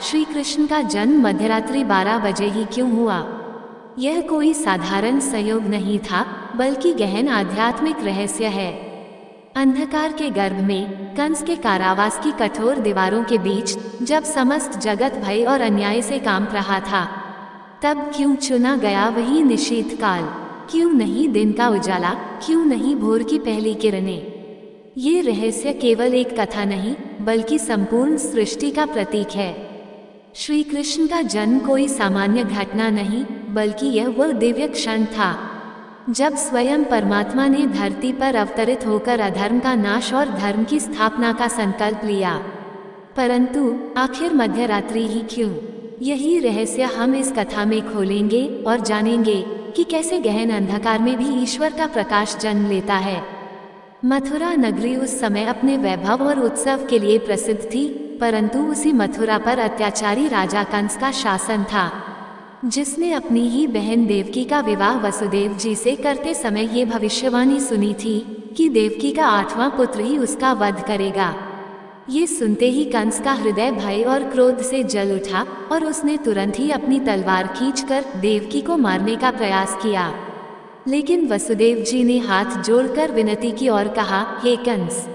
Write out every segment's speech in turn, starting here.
श्री कृष्ण का जन्म मध्यरात्रि 12 बजे ही क्यों हुआ? यह कोई साधारण संयोग नहीं था, बल्कि गहन आध्यात्मिक रहस्य है। अंधकार के गर्भ में, कंस के कारावास की कठोर दीवारों के बीच, जब समस्त जगत भय और अन्याय से कांप रहा था, तब क्यों चुना गया वही निशीथ काल? क्यों नहीं दिन का उजाला? क्यों नहीं भोर की पहली किरणें? ये रहस्य केवल एक कथा नहीं, बल्कि संपूर्ण सृष्टि का प्रतीक है। श्री कृष्ण का जन्म कोई सामान्य घटना नहीं, बल्कि यह वह दिव्य क्षण था जब स्वयं परमात्मा ने धरती पर अवतरित होकर अधर्म का नाश और धर्म की स्थापना का संकल्प लिया। परंतु आखिर मध्यरात्रि ही क्यों? यही रहस्य हम इस कथा में खोलेंगे और जानेंगे कि कैसे गहन अंधकार में भी ईश्वर का प्रकाश जन्म लेता है। मथुरा नगरी उस समय अपने वैभव और उत्सव के लिए प्रसिद्ध थी, परंतु उसी मथुरा पर अत्याचारी राजा कंस का शासन था, जिसने अपनी ही बहन देवकी का विवाह वसुदेव जी से करते समय ये भविष्यवाणी सुनी थी कि देवकी का 8वां पुत्र ही उसका वध करेगा। ये सुनते ही कंस का हृदय भय और क्रोध से जल उठा और उसने तुरंत ही अपनी तलवार खींचकर देवकी को मारने का प्रयास किया। लेकिन वसुदेव जी ने हाथ जोड़कर विनती की और कहा, हे कंस,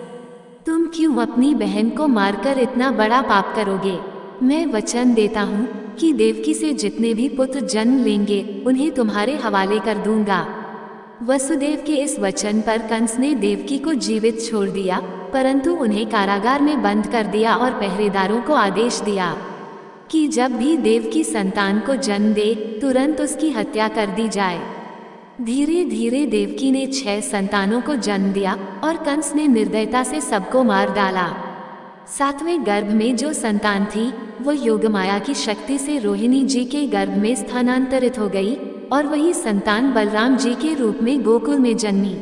तुम क्यों अपनी बहन को मारकर इतना बड़ा पाप करोगे? मैं वचन देता हूँ कि देवकी से जितने भी पुत्र जन्म लेंगे उन्हें तुम्हारे हवाले कर दूंगा। वसुदेव के इस वचन पर कंस ने देवकी को जीवित छोड़ दिया, परंतु उन्हें कारागार में बंद कर दिया और पहरेदारों को आदेश दिया कि जब भी देवकी संतान को जन्म दे तुरंत उसकी हत्या कर दी जाए। धीरे धीरे देवकी ने 6 संतानों को जन्म दिया और कंस ने निर्दयता से सबको मार डाला। 7वें गर्भ में जो संतान थी वो योगमाया की शक्ति से रोहिणी जी के गर्भ में स्थानांतरित हो गई और वही संतान बलराम जी के रूप में गोकुल में जन्मी।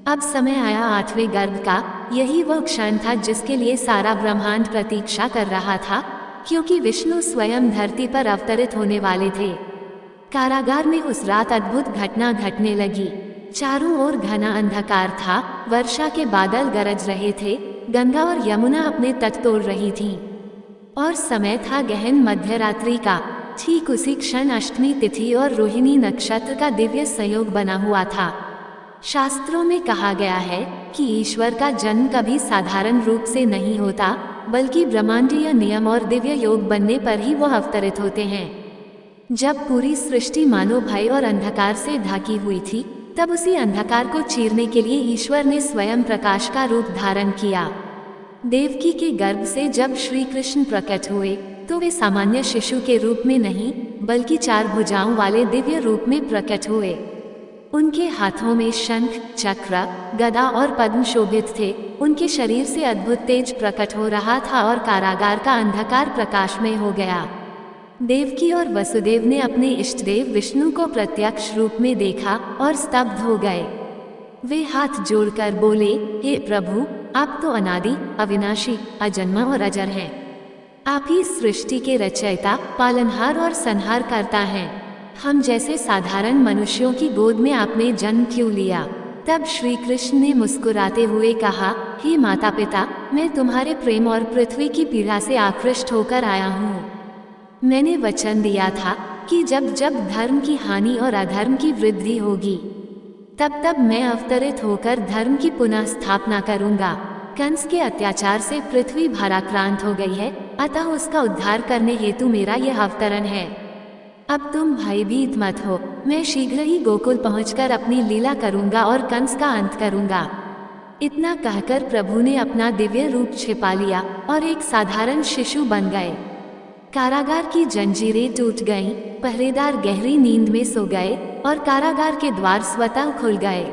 अब समय आया 8वें गर्भ का। यही वह क्षण था जिसके लिए सारा ब्रह्मांड प्रतीक्षा कर रहा था, क्योंकि विष्णु स्वयं धरती पर अवतरित होने वाले थे। कारागार में उस रात अद्भुत घटना घटने लगी। चारों ओर घना अंधकार था, वर्षा के बादल गरज रहे थे, गंगा और यमुना अपने तट तोड़ रही थीं, और समय था गहन मध्यरात्रि का। ठीक उसी क्षण अष्टमी तिथि और रोहिणी नक्षत्र का दिव्य संयोग बना हुआ था। शास्त्रों में कहा गया है कि ईश्वर का जन्म कभी साधारण रूप से नहीं होता, बल्कि ब्रह्मांडीय नियम और दिव्य योग बनने पर ही वह अवतरित होते हैं। जब पूरी सृष्टि मानो भय और अंधकार से ढकी हुई थी, तब उसी अंधकार को चीरने के लिए ईश्वर ने स्वयं प्रकाश का रूप धारण किया। देवकी के गर्भ से जब श्री कृष्ण प्रकट हुए तो वे सामान्य शिशु के रूप में नहीं, बल्कि 4 भुजाओं वाले दिव्य रूप में प्रकट हुए। उनके हाथों में शंख, चक्र, गदा और पद्म शोभित थे। उनके शरीर से अद्भुत तेज प्रकट हो रहा था और कारागार का अंधकार प्रकाशमय हो गया। देवकी और वसुदेव ने अपने इष्टदेव विष्णु को प्रत्यक्ष रूप में देखा और स्तब्ध हो गए। वे हाथ जोड़कर बोले, हे प्रभु, आप तो अनादि, अविनाशी, अजन्मा और अजर हैं। आप ही सृष्टि के रचयिता, पालनहार और संहारकर्ता हैं। हम जैसे साधारण मनुष्यों की गोद में आपने जन्म क्यों लिया? तब श्री कृष्ण ने मुस्कुराते हुए कहा, हे माता पिता, मैं तुम्हारे प्रेम और पृथ्वी की पीड़ा से आकृष्ट होकर आया हूँ। मैंने वचन दिया था कि जब जब धर्म की हानि और अधर्म की वृद्धि होगी, तब तब मैं अवतरित होकर धर्म की पुनः स्थापना करूंगा। कंस के अत्याचार से पृथ्वी भाराक्रांत हो गई है, अतः उसका उद्धार करने हेतु मेरा यह अवतरण है। अब तुम भयभीत मत हो, मैं शीघ्र ही गोकुल पहुंचकर अपनी लीला करूंगा और कंस का अंत करूंगा। इतना कहकर प्रभु ने अपना दिव्य रूप छिपा लिया और एक साधारण शिशु बन गए। कारागार की जंजीरें टूट गईं, पहरेदार गहरी नींद में सो गए और कारागार के द्वार स्वतः खुल गए।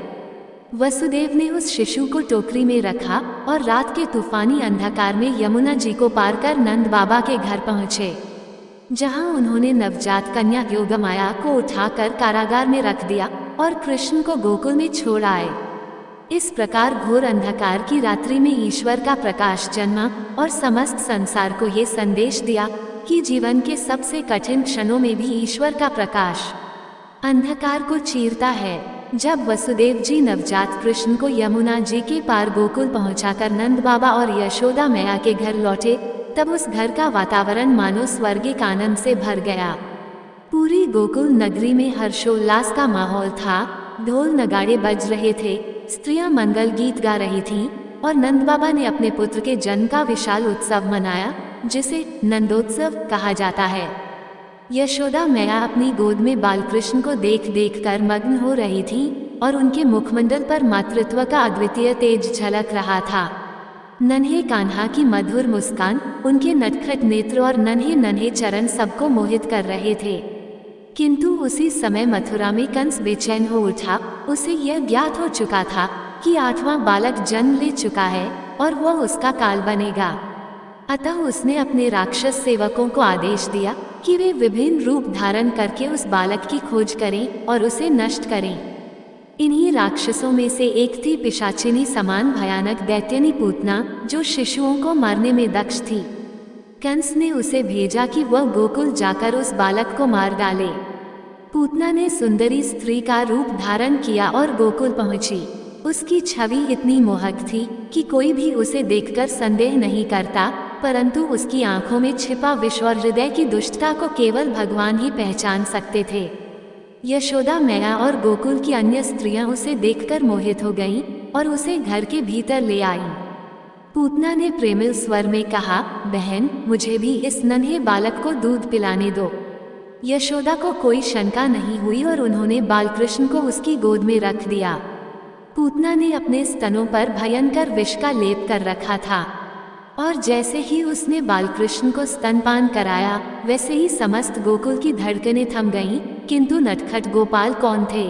वसुदेव ने उस शिशु को टोकरी में रखा और रात के तूफानी अंधकार में यमुना जी को पार कर नंद बाबा के घर पहुँचे, जहाँ उन्होंने नवजात कन्या योगमाया को उठाकर कारागार में रख दिया और कृष्ण को गोकुल में छोड़ आए। इस प्रकार घोर अंधकार की रात्रि में ईश्वर का प्रकाश जन्मा और समस्त संसार को ये संदेश दिया कि जीवन के सबसे कठिन क्षणों में भी ईश्वर का प्रकाश अंधकार को चीरता है। जब वसुदेव जी नवजात कृष्ण को यमुना जी के पार गोकुल पहुंचाकर नंद बाबा और यशोदा मैया के घर लौटे, तब उस घर का वातावरण मानो स्वर्गिक आनंद से भर गया। पूरी गोकुल नगरी में हर्षोल्लास का माहौल था। ढोल नगाड़े बज रहे थे, स्त्रियां मंगल गीत गा रही थीं और नंद बाबा ने अपने पुत्र के जन्म का विशाल उत्सव मनाया, जिसे नंदोत्सव कहा जाता है। यशोदा मैया अपनी गोद में बालकृष्ण को देख देख कर मग्न हो रही थी और उनके मुखमंडल पर मातृत्व का अद्वितीय तेज झलक रहा था। नन्हे कान्हा की मधुर मुस्कान, उनके नटखट नेत्र और नन्हे नन्हे चरण सबको मोहित कर रहे थे। किंतु उसी समय मथुरा में कंस बेचैन हो उठा। उसे यह ज्ञात हो चुका था कि 8वां बालक जन्म ले चुका है और वह उसका काल बनेगा। अतः उसने अपने राक्षस सेवकों को आदेश दिया कि वे विभिन्न रूप धारण करके उस बालक की खोज करें और उसे नष्ट करें। इन्हीं राक्षसों में से एक थी पिशाचिनी समान भयानक दैत्यनी पूतना, जो शिशुओं को मारने में दक्ष थी। कंस ने उसे भेजा कि वह गोकुल जाकर उस बालक को मार डाले। पूतना ने सुंदरी स्त्री का रूप धारण किया और गोकुल पहुंची। उसकी छवि इतनी मोहक थी कि कोई भी उसे देखकर संदेह नहीं करता, परंतु उसकी आंखों में छिपा विष और हृदय की दुष्टता को केवल भगवान ही पहचान सकते थे। यशोदा मैया और गोकुल की अन्य स्त्रियां उसे देखकर मोहित हो गईं और उसे घर के भीतर ले आईं। पूतना ने प्रेमिल स्वर में कहा, बहन, मुझे भी इस नन्हे बालक को दूध पिलाने दो। यशोदा को कोई शंका नहीं हुई और उन्होंने बालकृष्ण को उसकी गोद में रख दिया। पूतना ने अपने स्तनों पर भयंकर विष का लेप कर रखा था और जैसे ही उसने बालकृष्ण को स्तनपान कराया, वैसे ही समस्त गोकुल की धड़कनें थम गईं। किंतु नटखट गोपाल कौन थे?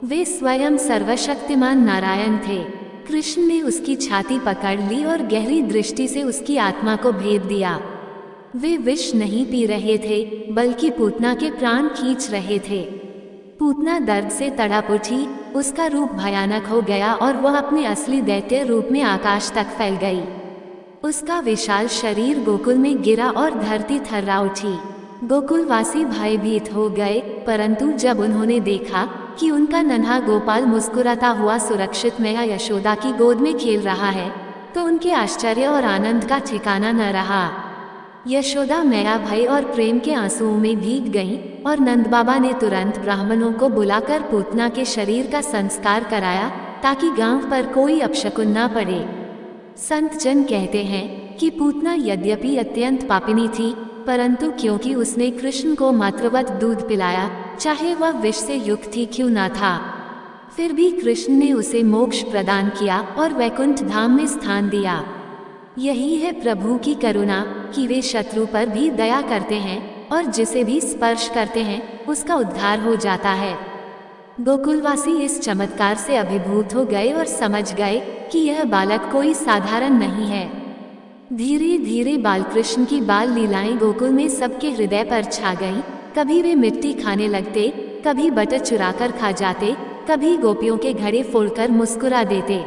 वे स्वयं सर्वशक्तिमान नारायण थे। कृष्ण ने उसकी छाती पकड़ ली और गहरी दृष्टि से उसकी आत्मा को भेद दिया। वे विष नहीं पी रहे थे, बल्कि पूतना के प्राण खींच रहे थे। पूतना दर्द से तड़प उठी, उसका रूप भयानक हो गया और वह अपने असली दैत्य रूप में आकाश तक फैल गई। उसका विशाल शरीर गोकुल में गिरा और धरती थर्रा उठी। गोकुलवासी भयभीत हो गए, परंतु जब उन्होंने देखा कि उनका नन्हा गोपाल मुस्कुराता हुआ सुरक्षित मैया यशोदा की गोद में खेल रहा है, तो उनके आश्चर्य और आनंद का ठिकाना न रहा। यशोदा मैया भय और प्रेम के आंसुओं में भीग गईं और नंद बाबा ने तुरंत ब्राह्मणों को बुलाकर पूतना के शरीर का संस्कार कराया, ताकि गांव पर कोई अपशकुन न पड़े। संत जन कहते हैं कि पूतना यद्यपि अत्यंत पापिनी थी, परंतु क्योंकि उसने कृष्ण को मातृवत दूध पिलाया, चाहे वह विष से युक्त ही क्यों न था, फिर भी कृष्ण ने उसे मोक्ष प्रदान किया और वैकुंठ धाम में स्थान दिया। यही है प्रभु की करुणा कि वे शत्रु पर भी दया करते हैं और जिसे भी स्पर्श करते हैं उसका उद्धार हो जाता है। गोकुलवासी इस चमत्कार से अभिभूत हो गए और समझ गए कि यह बालक कोई साधारण नहीं है। धीरे धीरे बालकृष्ण की बाल लीलाएं गोकुल में सबके हृदय पर छा गईं। कभी वे मिट्टी खाने लगते, कभी बटर चुराकर खा जाते, कभी गोपियों के घड़े फोड़कर मुस्कुरा देते।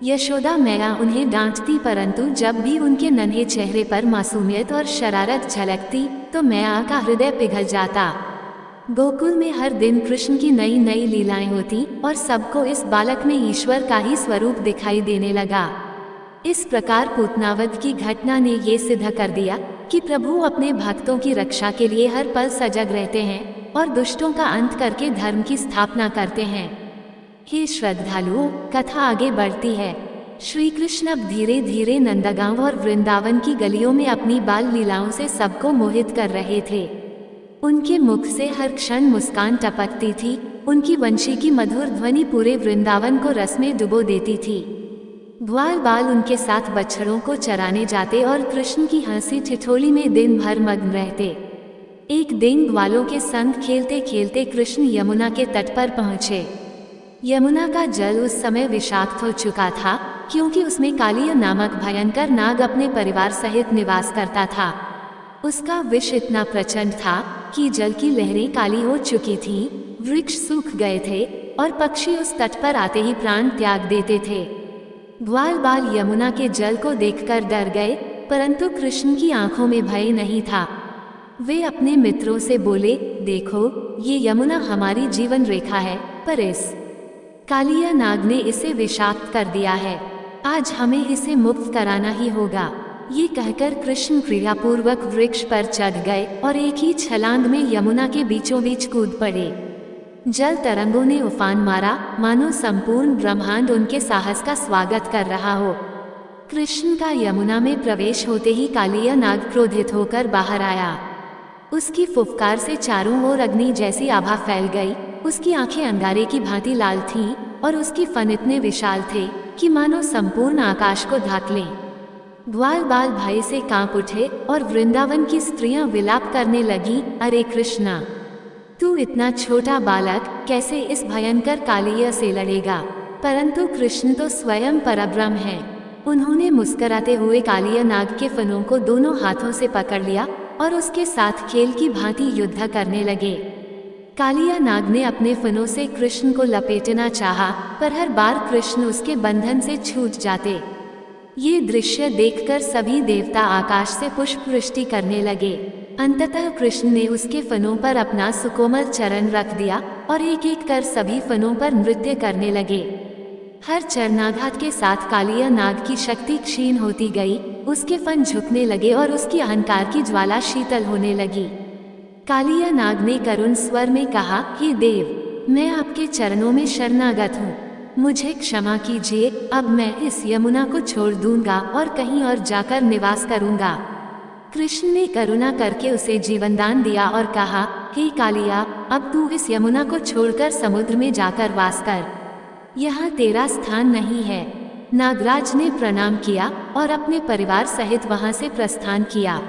यशोदा मैया उन्हें डांटती, परंतु जब भी उनके नन्हे चेहरे पर मासूमियत और शरारत झलकती तो मैया का हृदय पिघल जाता। गोकुल में हर दिन कृष्ण की नई नई लीलाएं होती और सबको इस बालक में ईश्वर का ही स्वरूप दिखाई देने लगा। इस प्रकार पूतनावध की घटना ने ये सिद्ध कर दिया कि प्रभु अपने भक्तों की रक्षा के लिए हर पल सजग रहते हैं और दुष्टों का अंत करके धर्म की स्थापना करते हैं। हे श्रद्धालुओं, कथा आगे बढ़ती है। श्री कृष्ण अब धीरे धीरे नंदगांव और वृंदावन की गलियों में अपनी बाल लीलाओं से सबको मोहित कर रहे थे। उनके मुख से हर क्षण मुस्कान टपकती थी। उनकी वंशी की मधुर ध्वनि पूरे वृंदावन को रस में डुबो देती थी। ग्वाल बाल उनके साथ बछड़ों को चराने जाते और कृष्ण की हंसी ठिठोली में दिन भर मग्न रहते। एक दिन ग्वालों के संग खेलते खेलते कृष्ण यमुना के तट पर पहुँचे। यमुना का जल उस समय विषाक्त हो चुका था, क्योंकि उसमें कालिया नामक भयंकर नाग अपने परिवार सहित निवास करता था। उसका विष इतना प्रचंड था कि जल की लहरें काली हो चुकी थीं, वृक्ष सूख गए थे और पक्षी उस तट पर आते ही प्राण त्याग देते थे। ग्वाल बाल यमुना के जल को देखकर डर गए, परंतु कृष्ण की आंखों में भय नहीं था। वे अपने मित्रों से बोले, देखो, ये यमुना हमारी जीवन रेखा है, पर इस कालिया नाग ने इसे विषाक्त कर दिया है। आज हमें इसे मुक्त कराना ही होगा। ये कहकर कृष्ण क्रियापूर्वक वृक्ष पर चढ़ गए और एक ही छलांग में यमुना के बीचों बीच कूद पड़े। जल तरंगों ने उफान मारा, मानो संपूर्ण ब्रह्मांड उनके साहस का स्वागत कर रहा हो। कृष्ण का यमुना में प्रवेश होते ही कालिया नाग क्रोधित होकर बाहर आया। उसकी फुफकार से चारों ओर अग्नि जैसी आभा फैल गई। उसकी आंखें अंगारे की भांति लाल थीं और उसके फन इतने विशाल थे कि मानो संपूर्ण आकाश को ढाक लें। ग्वाल बाल भय से कांप उठे और वृंदावन की स्त्रियां विलाप करने लगी, अरे कृष्णा, तू इतना छोटा बालक कैसे इस भयंकर कालिया से लड़ेगा? परंतु कृष्ण तो स्वयं परब्रह्म है। उन्होंने मुस्कुराते हुए कालिया नाग के फनों को दोनों हाथों से पकड़ लिया और उसके साथ खेल की भांति युद्ध करने लगे। कालिया नाग ने अपने फनों से कृष्ण को लपेटना चाहा, पर हर बार कृष्ण उसके बंधन से छूट जाते। ये दृश्य देखकर सभी देवता आकाश से पुष्प वृष्टि करने लगे। अंततः कृष्ण ने उसके फनों पर अपना सुकोमल चरण रख दिया और एक एक कर सभी फनों पर नृत्य करने लगे। हर चरणाघात के साथ कालिया नाग की शक्ति क्षीण होती गई, उसके फन झुकने लगे और उसकी अहंकार की ज्वाला शीतल होने लगी। कालिया नाग ने करुण स्वर में कहा, हे देव, मैं आपके चरणों में शरणागत हूँ, मुझे क्षमा कीजिए। अब मैं इस यमुना को छोड़ दूंगा और कहीं और जाकर निवास करूंगा। कृष्ण ने करुणा करके उसे जीवनदान दिया और कहा, हे कालिया, अब तू इस यमुना को छोड़कर समुद्र में जाकर वास कर, यहाँ तेरा स्थान नहीं है। नागराज ने प्रणाम किया और अपने परिवार सहित वहां से प्रस्थान किया।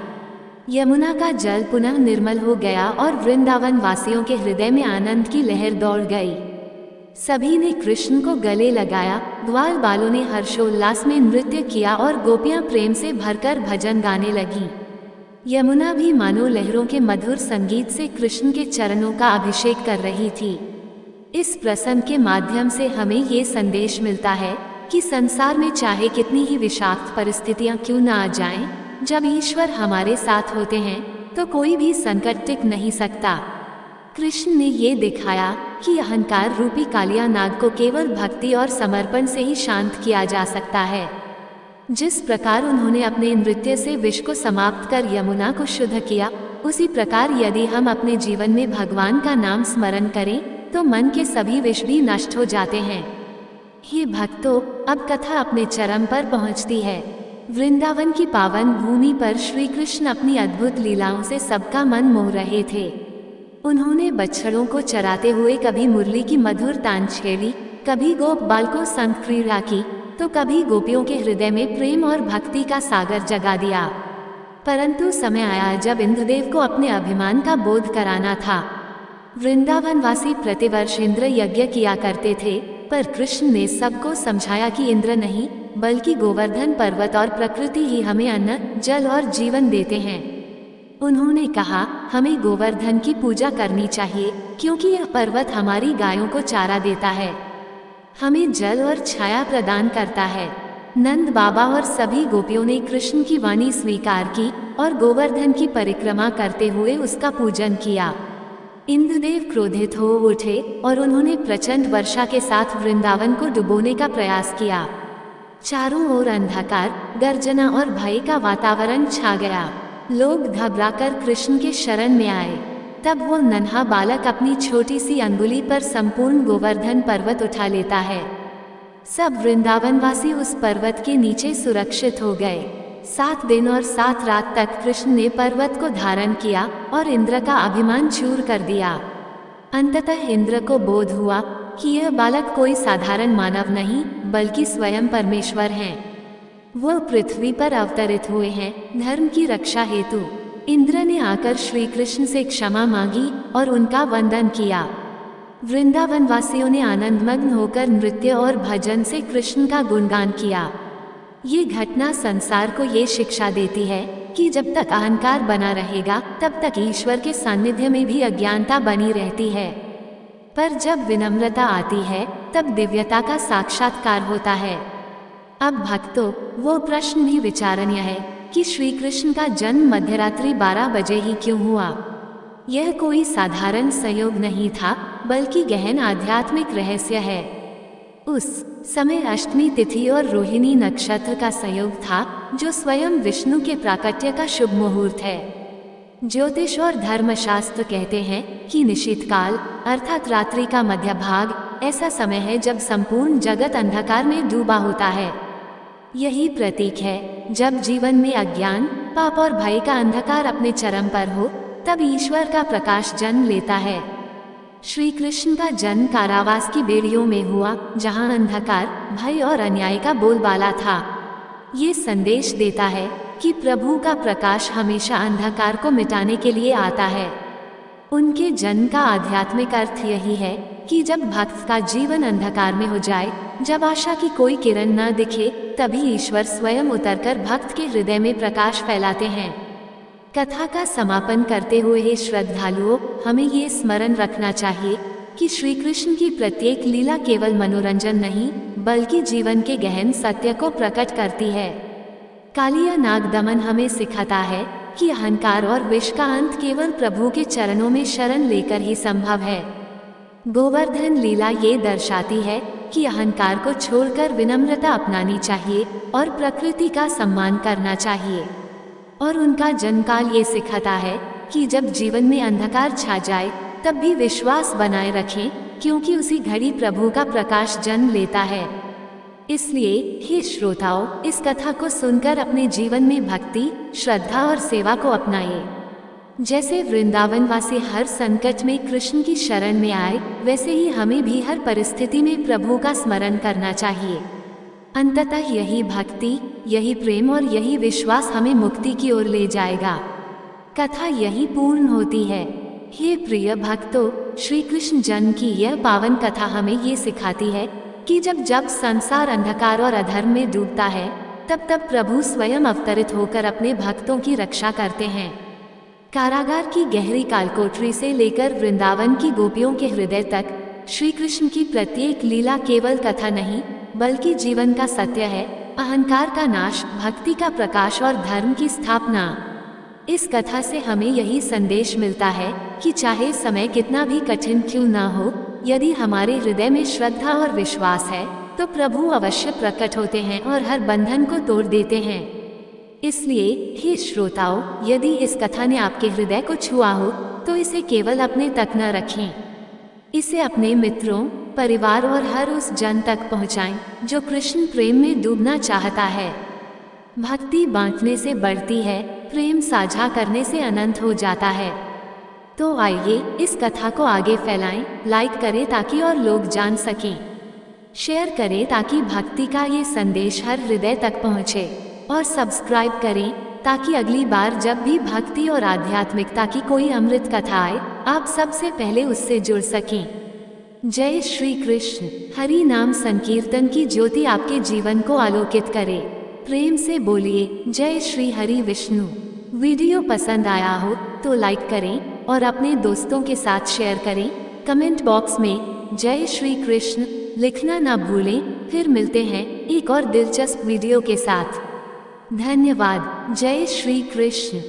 यमुना का जल पुनः निर्मल हो गया और वृंदावन वासियों के हृदय में आनंद की लहर दौड़ गई। सभी ने कृष्ण को गले लगाया, ग्वाल बालों ने हर्षोल्लास में नृत्य किया और गोपियां प्रेम से भरकर भजन गाने लगी। यमुना भी मानो लहरों के मधुर संगीत से कृष्ण के चरणों का अभिषेक कर रही थी। इस प्रसंग के माध्यम से हमें ये संदेश मिलता है कि संसार में चाहे कितनी ही विषाक्त परिस्थितियां क्यों न आ जाएं, जब ईश्वर हमारे साथ होते हैं तो कोई भी संकट टिक नहीं सकता। कृष्ण ने ये दिखाया कि अहंकार रूपी कालिया नाग को केवल भक्ति और समर्पण से ही शांत किया जा सकता है। जिस प्रकार उन्होंने अपने नृत्य से विष को समाप्त कर यमुना को शुद्ध किया, उसी प्रकार यदि हम अपने जीवन में भगवान का नाम स्मरण करें तो मन के सभी विष भी नष्ट हो जाते हैं। हे भक्तों, अब कथा अपने चरम पर पहुंचती है। वृंदावन की पावन भूमि पर श्री कृष्ण अपनी अद्भुत लीलाओं से सबका मन मोह रहे थे। उन्होंने बछड़ों को चराते हुए कभी मुरली की मधुर तान छेड़ी, कभी गोप बालकों संग क्रीड़ा की, तो कभी गोपियों के हृदय में प्रेम और भक्ति का सागर जगा दिया। परंतु समय आया जब इंद्रदेव को अपने अभिमान का बोध कराना था। वृंदावनवासी प्रतिवर्ष इंद्र यज्ञ किया करते थे, पर कृष्ण ने सबको समझाया कि इंद्र नहीं, बल्कि गोवर्धन पर्वत और प्रकृति ही हमें अन्न, जल और जीवन देते हैं। उन्होंने कहा, हमें गोवर्धन की पूजा करनी चाहिए, क्योंकि यह पर्वत हमारी गायों को चारा देता है, हमें जल और छाया प्रदान करता है। नंद बाबा और सभी गोपियों ने कृष्ण की वाणी स्वीकार की और गोवर्धन की परिक्रमा करते हुए उसका पूजन किया। इंद्रदेव क्रोधित हो उठे और उन्होंने प्रचंड वर्षा के साथ वृंदावन को डुबोने का प्रयास किया। चारों ओर अंधकार, गर्जना और भय का वातावरण छा गया। लोग घबराकर कृष्ण के शरण में आए। तब वो नन्हा बालक अपनी छोटी सी अंगुली पर संपूर्ण गोवर्धन पर्वत उठा लेता है। सब वृंदावनवासी उस पर्वत के नीचे सुरक्षित हो गए। 7 दिन और 7 रात तक कृष्ण ने पर्वत को धारण किया और इंद्र का अभिमान चूर कर दिया। अंततः इंद्र को बोध हुआ कि यह बालक कोई साधारण मानव नहीं, बल्कि स्वयं परमेश्वर हैं। वह पृथ्वी पर अवतरित हुए हैं धर्म की रक्षा हेतु। इंद्र ने आकर श्री कृष्ण से क्षमा मांगी और उनका वंदन किया। वृंदावन वासियों ने आनंदमग्न होकर नृत्य और भजन से कृष्ण का गुणगान किया। ये घटना संसार को ये शिक्षा देती है कि जब तक अहंकार बना रहेगा, तब तक ईश्वर के सानिध्य में भी अज्ञानता बनी रहती है। पर जब विनम्रता आती है, तब दिव्यता का साक्षात्कार होता है। अब भक्तों, वो प्रश्न भी विचारणीय है कि श्री कृष्ण का जन्म मध्यरात्रि 12 बजे ही क्यों हुआ? यह कोई साधारण संयोग नहीं था, बल्कि गहन आध्यात्मिक रहस्य है। उस समय अष्टमी तिथि और रोहिणी नक्षत्र का संयोग था, जो स्वयं विष्णु के प्राकट्य का शुभ मुहूर्त है। ज्योतिष और धर्मशास्त्र कहते हैं कि निशीत काल अर्थात रात्रि का मध्य भाग ऐसा समय है जब संपूर्ण जगत अंधकार में डूबा होता है। यही प्रतीक है जब जीवन में अज्ञान, पाप और भय का अंधकार अपने चरम पर हो, तब ईश्वर का प्रकाश जन्म लेता है। श्री कृष्ण का जन्म कारावास की बेड़ियों में हुआ, जहां अंधकार, भय और अन्याय का बोलबाला था। ये संदेश देता है कि प्रभु का प्रकाश हमेशा अंधकार को मिटाने के लिए आता है। उनके जन्म का आध्यात्मिक अर्थ यही है कि जब भक्त का जीवन अंधकार में हो जाए, जब आशा की कोई किरण न दिखे, तभी ईश्वर स्वयं उतरकर भक्त के हृदय में प्रकाश फैलाते हैं। कथा का समापन करते हुए हे श्रद्धालुओं, हमें ये स्मरण रखना चाहिए कि श्री कृष्ण की प्रत्येक लीला केवल मनोरंजन नहीं, बल्कि जीवन के गहन सत्य को प्रकट करती है। कालिया नाग दमन हमें सिखाता है कि अहंकार और विष का अंत केवल प्रभु के चरणों में शरण लेकर ही संभव है। गोवर्धन लीला ये दर्शाती है कि अहंकार को छोड़कर विनम्रता अपनानी चाहिए और प्रकृति का सम्मान करना चाहिए। और उनका जन्मकाल ये सिखाता है कि जब जीवन में अंधकार छा जाए, तब भी विश्वास बनाए रखें, क्योंकि उसी घड़ी प्रभु का प्रकाश जन्म लेता है। इसलिए हे श्रोताओं, इस कथा को सुनकर अपने जीवन में भक्ति, श्रद्धा और सेवा को अपनाइए। जैसे वृंदावन वासी हर संकट में कृष्ण की शरण में आए, वैसे ही हमें भी हर परिस्थिति में प्रभु का स्मरण करना चाहिए। अंततः यही भक्ति, यही प्रेम और यही विश्वास हमें मुक्ति की ओर ले जाएगा। कथा यही पूर्ण होती है। हे प्रिय भक्तों, श्री कृष्ण जन्म की यह पावन कथा हमें ये सिखाती है कि जब संसार अंधकार और अधर्म में डूबता है, तब प्रभु स्वयं अवतरित होकर अपने भक्तों की रक्षा करते हैं। कारागार की गहरी कालकोठरी से लेकर वृंदावन की गोपियों के हृदय तक श्री कृष्ण की प्रत्येक लीला केवल कथा नहीं, बल्कि जीवन का सत्य है। अहंकार का नाश, भक्ति का प्रकाश और धर्म की स्थापना। इस कथा से हमें यही संदेश मिलता है कि चाहे समय कितना भी कठिन क्यों ना हो, यदि हमारे हृदय में श्रद्धा और विश्वास है, तो प्रभु अवश्य प्रकट होते हैं और हर बंधन को तोड़ देते हैं। इसलिए हे श्रोताओं, यदि इस कथा ने आपके हृदय को छुआ हो, तो इसे केवल अपने तक न रखें। इसे अपने मित्रों, परिवार और हर उस जन तक पहुंचाएं जो कृष्ण प्रेम में डूबना चाहता है। भक्ति बांटने से बढ़ती है, प्रेम साझा करने से अनंत हो जाता है। तो आइए इस कथा को आगे फैलाएं, लाइक करें ताकि और लोग जान सकें, शेयर करें ताकि भक्ति का ये संदेश हर हृदय तक पहुंचे, और सब्सक्राइब करें ताकि अगली बार जब भी भक्ति और आध्यात्मिकता की कोई अमृत कथा आए, आप सबसे पहले उससे जुड़ सकें। जय श्री कृष्ण। हरि नाम संकीर्तन की ज्योति आपके जीवन को आलोकित करे। प्रेम से बोलिए जय श्री हरि विष्णु। वीडियो पसंद आया हो तो लाइक करें और अपने दोस्तों के साथ शेयर करें। कमेंट बॉक्स में जय श्री कृष्ण लिखना ना भूलें। फिर मिलते हैं एक और दिलचस्प वीडियो के साथ। धन्यवाद। जय श्री कृष्ण।